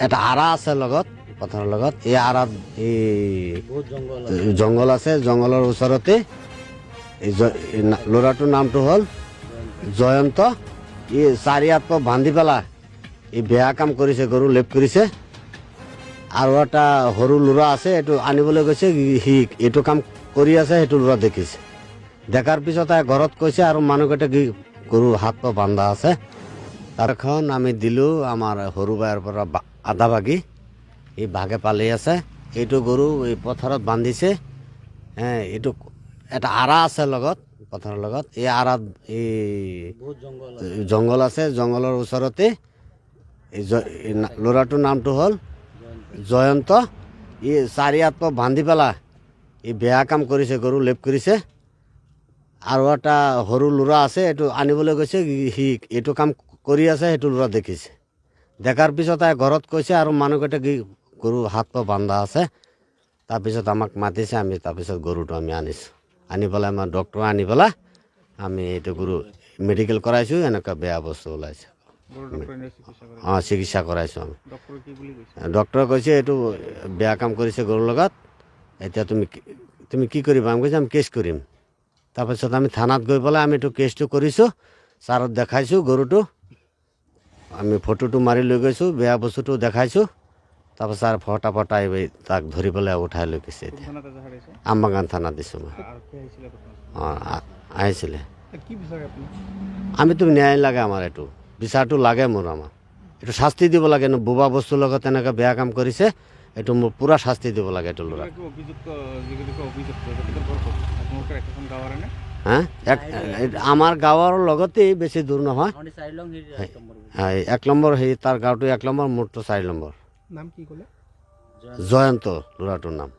এটা আৰা আছে লগত পথাৰৰ লগত এই আৰাত এই জংঘল আছে জংঘলৰ ওচৰতে এই ল'ৰাটোৰ নামটো হ'ল জয়ন্ত ই 4 হাত বান্ধি পেলাই ই বেয়া কাম কৰিছে গৰু লেপ কৰিছে আৰু এটা সৰু ল'ৰা আছে এইটো আনিবলৈ গৈছে সি এইটো কাম কৰি আছে সেইটো ল'ৰা দেখিছে দেখাৰ পিছত ঘৰত কৈছে আৰু মানুহকেইটা গৰু হাত বান্ধা আছে তাৰখন আমি দিলোঁ আমাৰ সৰু বাইৰ পৰা আধা ভাগি এই ভাগে পালি আছে এইটো গৰু এই পথাৰত বান্ধিছে এইটো এটা আৰা আছে লগত পথাৰৰ লগত এই আৰাত এই জংঘল আছে জংঘলৰ ওচৰতে এই ল'ৰাটোৰ নামটো হ'ল জয়ন্ত ই 4 হাত বান্ধি পেলাই ই বেয়া কাম কৰিছে গৰু লেপ কৰিছে আৰু এটা সৰু ল'ৰা আছে এইটো আনিবলৈ গৈছে সি এইটো কাম কৰি আছে সেইটো ল'ৰা দেখিছে দেখাৰ পিছত ঘৰত কৈছে আৰু মানুহকেইটা গৰু হাত বান্ধা আছে তাৰপিছত আমাক মাতিছে আমি তাৰপিছত গৰুটো আমি আনিছোঁ আনি পেলাই আমাৰ ডক্টৰ আনি পেলাই আমি এইটো গৰু মেডিকেল কৰাইছোঁ এনেকুৱা বেয়া বস্তু ওলাইছে চিকিৎসা কৰাইছোঁ আমি ডক্টৰে কৈছে এইটো বেয়া কাম কৰিছে গৰুৰ লগত এতিয়া তুমি কি কৰিবা আমি কৈছোঁ আমি কেছ কৰিম তাৰপিছত আমি থানাত গৈ পেলাই আমি এইটো কেছটো কৰিছোঁ ছাৰক দেখাইছোঁ গৰুটো আমি ফটোটো মাৰি লৈ গৈছোঁ বেয়া বস্তুটো দেখাইছোঁ তাৰপাছত ছাৰ ফটা তাক ধৰি পেলাই উঠাই লৈ গৈছে এতিয়া আমবাগান থানাত দিছোঁ মই আহিছিলে আমিতো ন্যায় লাগে আমাৰ এইটো বিচাৰটো লাগে মোৰ আমাৰ এইটো শাস্তি দিব লাগে বোবা বস্তুৰ লগত এনেকৈ বেয়া কাম কৰিছে এইটো মোৰ পূৰা শাস্তি দিব লাগে এইটো ল'ৰা আমাৰ গাঁৱৰ লগতেই বেছি দূৰ নহয় 1 নম্বৰ তাৰ গাঁৱটো 1 নম্বৰ মোৰটো 4 নম্বৰ জয়ন্ত ল'ৰাটোৰ নাম